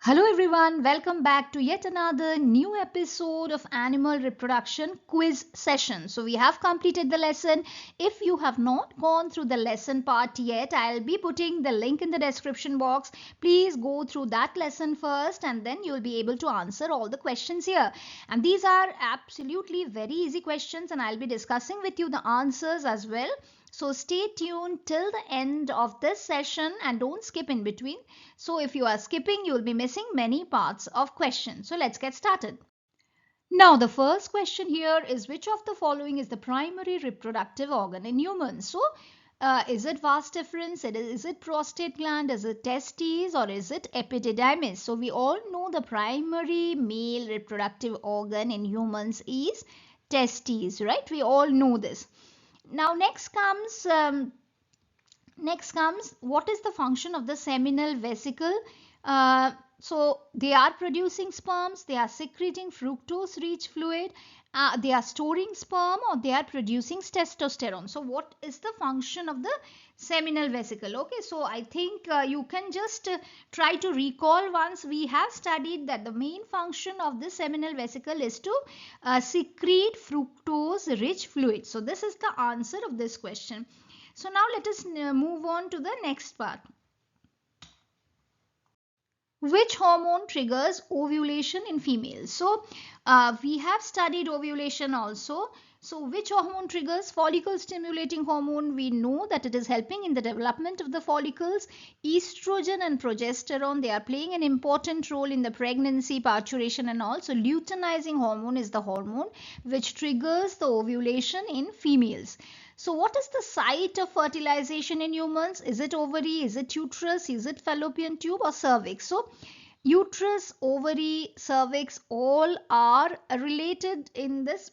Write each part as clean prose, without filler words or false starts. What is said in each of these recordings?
Hello everyone, welcome back to yet another new episode of Animal Reproduction Quiz Session. So we have completed the lesson. If you have not gone through the lesson part yet, I'll be putting the link in the description box. Please go through that lesson first and then you'll be able to answer all the questions here. And these are absolutely very easy questions and I'll be discussing with you the answers as well. So stay tuned till the end of this session and don't skip in between. So if you are skipping, you will be missing many parts of question. So let's get started. Now the first question here is which of the following is the primary reproductive organ in humans? So is it vas deferens, is it prostate gland, is it testes or is it epididymis? So we all know the primary male reproductive organ in humans is testes, right? We all know this. Now next comes what is the function of the seminal vesicle? So they are producing sperms, they are secreting fructose rich fluid, they are storing sperm or they are producing testosterone. So what is the function of the seminal vesicle? Okay, so I think you can just try to recall once. We have studied that the main function of the seminal vesicle is to secrete fructose rich fluid. So this is the answer of this question. So now let us move on to the next part. Which hormone triggers ovulation in females? So we have studied ovulation also. So which hormone triggers? Follicle stimulating hormone. We know that it is helping in the development of the follicles. Estrogen and progesterone, they are playing an important role in the pregnancy, parturition and also luteinizing hormone is the hormone which triggers the ovulation in females. So what is the site of fertilization in humans? Is it ovary? Is it uterus? Is it fallopian tube or cervix? So uterus, ovary, cervix all are related in this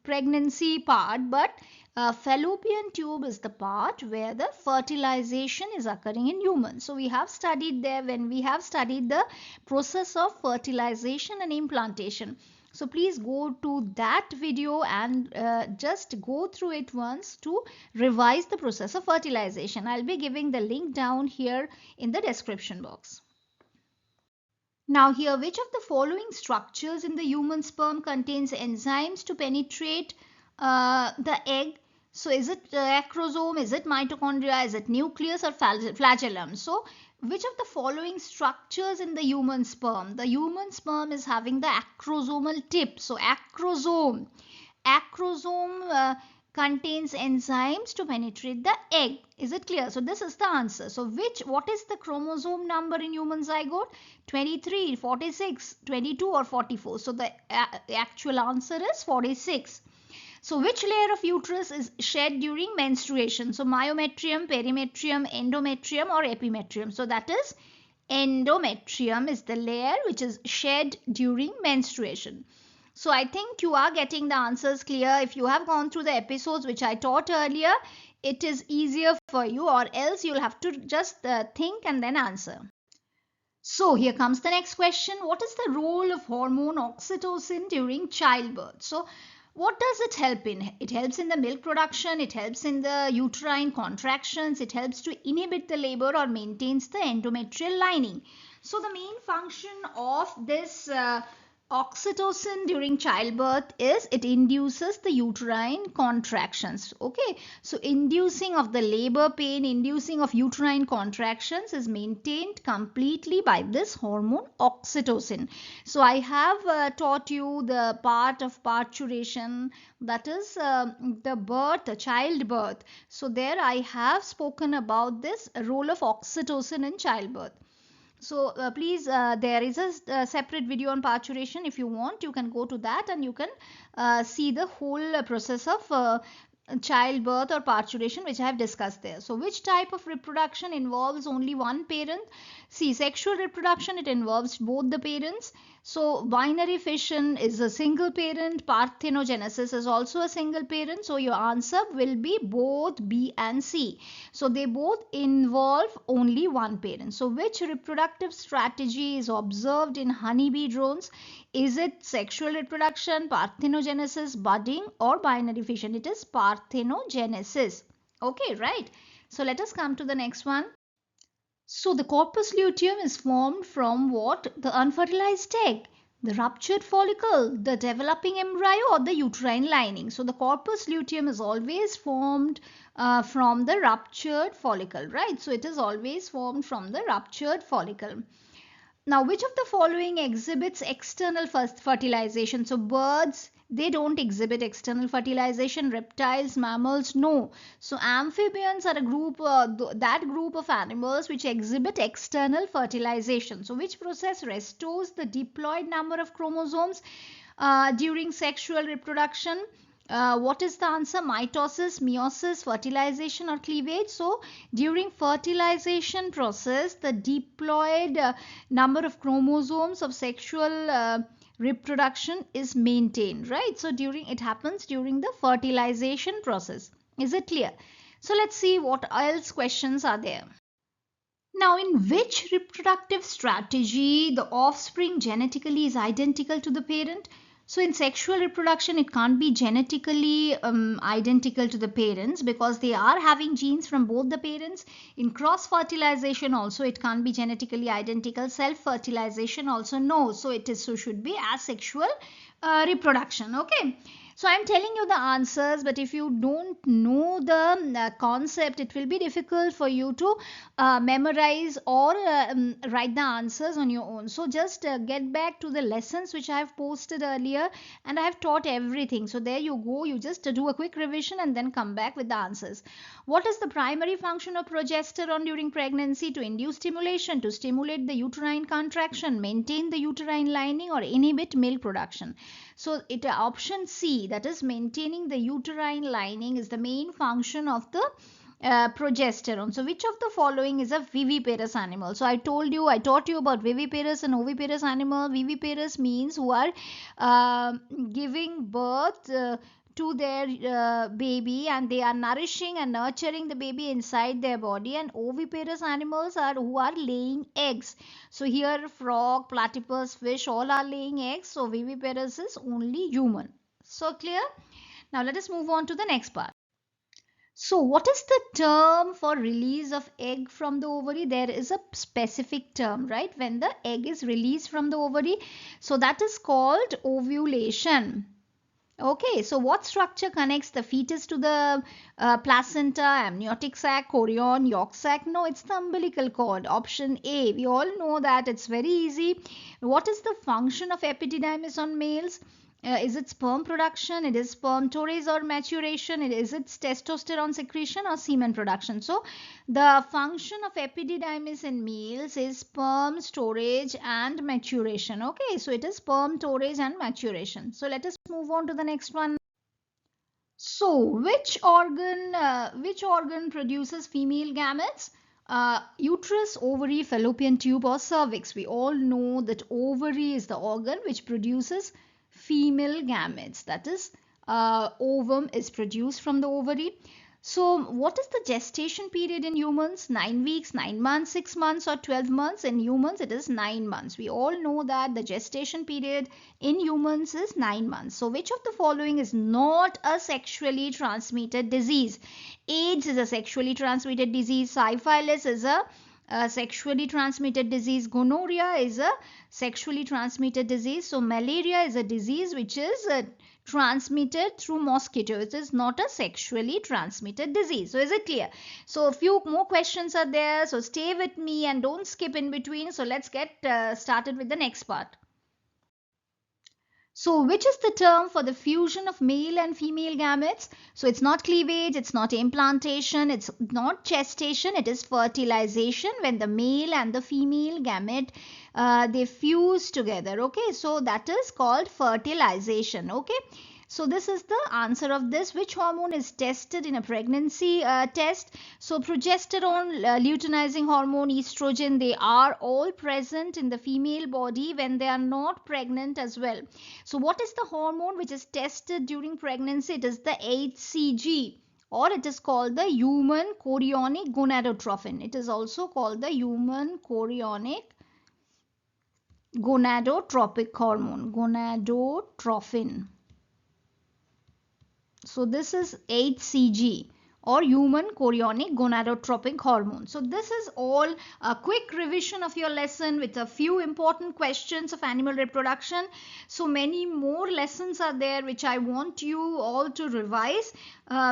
pregnancy part, but fallopian tube is the part where the fertilization is occurring in humans. So we have studied there when we have studied the process of fertilization and implantation. So please go to that video and just go through it once to revise the process of fertilization. I'll be giving the link down here in the description box. Now here, which of the following structures in the human sperm contains enzymes to penetrate the egg? So is it acrosome, is it mitochondria, is it nucleus or flagellum? So which of the following structures in the human sperm? The human sperm is having the acrosomal tip. So acrosome contains enzymes to penetrate the egg. Is it clear? So this is the answer. So what is the chromosome number in human zygote? 23, 46, 22 or 44? So the actual answer is 46. So which layer of uterus is shed during menstruation? So myometrium, perimetrium, endometrium or epimetrium? So that is endometrium is the layer which is shed during menstruation. So I think you are getting the answers clear. If you have gone through the episodes which I taught earlier, it is easier for you, or else you'll have to just think and then answer. So here comes the next question. What is the role of hormone oxytocin during childbirth? So what does it help in? It helps in the milk production, it helps in the uterine contractions, it helps to inhibit the labor or maintains the endometrial lining. So the main function of this oxytocin during childbirth is it induces the uterine contractions. Okay, so inducing of the labor pain, inducing of uterine contractions is maintained completely by this hormone oxytocin. So I have taught you the part of parturition, that is the childbirth. So there I have spoken about this role of oxytocin in childbirth. So please, there is a separate video on parturition. If you want, you can go to that and you can see the whole process of childbirth or parturition which I have discussed there. So which type of reproduction involves only one parent? See, sexual reproduction, it involves both the parents. So binary fission is a single parent, parthenogenesis is also a single parent. So your answer will be both B and C. So they both involve only one parent. So which reproductive strategy is observed in honeybee drones? Is it sexual reproduction, parthenogenesis, budding or binary fission? It is parthenogenesis. Okay, right. So let us come to the next one. So the corpus luteum is formed from what? The unfertilized egg, the ruptured follicle, the developing embryo, or the uterine lining. So the corpus luteum is always formed from the ruptured follicle, right? So it is always formed from the ruptured follicle. Now, which of the following exhibits external fertilization? So, birds, they don't exhibit external fertilization. Reptiles, mammals, no. So, amphibians are a group, that group of animals which exhibit external fertilization. So, which process restores the diploid number of chromosomes during sexual reproduction? What is the answer? Mitosis, meiosis, fertilization, or cleavage? So during fertilization process, the diploid number of chromosomes of sexual reproduction is maintained, right? So it happens during the fertilization process. Is it clear? So let's see what else questions are there. Now, in which reproductive strategy the offspring genetically is identical to the parent? So, in sexual reproduction, it can't be genetically identical to the parents because they are having genes from both the parents. In cross fertilization, also, it can't be genetically identical. Self fertilization, also, no. So, should be asexual reproduction. Okay. So I'm telling you the answers, but if you don't know the concept, it will be difficult for you to memorize or write the answers on your own. So just get back to the lessons which I have posted earlier, and I have taught everything. So there you go. You just do a quick revision and then come back with the answers. What is the primary function of progesterone during pregnancy? To induce stimulation, to stimulate the uterine contraction, maintain the uterine lining, or inhibit milk production. So option C, that is maintaining the uterine lining, is the main function of the progesterone. So which of the following is a viviparous animal? So I taught you about viviparous and oviparous animal. Viviparous means who are giving birth to their baby, and they are nourishing and nurturing the baby inside their body. And oviparous animals are who are laying eggs. So here frog, platypus, fish, all are laying eggs. So viviparous is only human. So clear? Now let us move on to the next part. So what is the term for release of egg from the ovary? There is a specific term, right? When the egg is released from the ovary. So that is called ovulation. Okay, so what structure connects the fetus to the placenta, amniotic sac, chorion, yolk sac? No, it's the umbilical cord. Option A. We all know that. It's very easy. What is the function of epididymis on males? Is it sperm production? It is sperm storage or maturation? Is it testosterone secretion or semen production? So the function of epididymis in males is sperm storage and maturation. Okay, so it is sperm storage and maturation. So let us move on to the next one. So which organ produces female gametes? Uterus, ovary, fallopian tube, or cervix? We all know that ovary is the organ which produces female gametes. That is, ovum is produced from the ovary. So what is the gestation period in humans? 9 weeks, 9 months, 6 months, or 12 months? In humans, it is 9 months. We all know that the gestation period in humans is 9 months. So which of the following is not a sexually transmitted disease? AIDS is a sexually transmitted disease. Syphilis is a sexually transmitted disease. Gonorrhea is a sexually transmitted disease. So malaria is a disease which is transmitted through mosquito. It is not a sexually transmitted disease. So is it clear? So a few more questions are there. So stay with me and don't skip in between. So let's get started with the next part. So which is the term for the fusion of male and female gametes? So it's not cleavage, it's not implantation, it's not gestation, it is fertilization when the male and the female gamete they fuse together. Okay, so that is called fertilization. Okay. So this is the answer of this. Which hormone is tested in a pregnancy test? So progesterone, luteinizing hormone, estrogen, they are all present in the female body when they are not pregnant as well. So what is the hormone which is tested during pregnancy? It is the HCG, or it is called the human chorionic gonadotrophin. It is also called the human chorionic gonadotropic hormone, gonadotrophin. So this is HCG. or human chorionic gonadotropic hormone. So this is all a quick revision of your lesson with a few important questions of animal reproduction. So many more lessons are there which I want you all to revise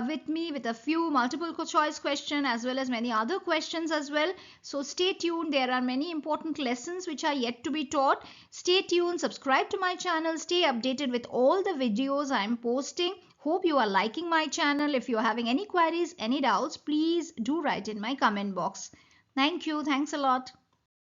with me, with a few multiple choice questions as well as many other questions as well. So stay tuned, there are many important lessons which are yet to be taught. Stay tuned, subscribe to my channel, stay updated with all the videos I am posting. Hope you are liking my channel. If you are having any queries, any doubts, please do write in my comment box. Thank you. Thanks a lot.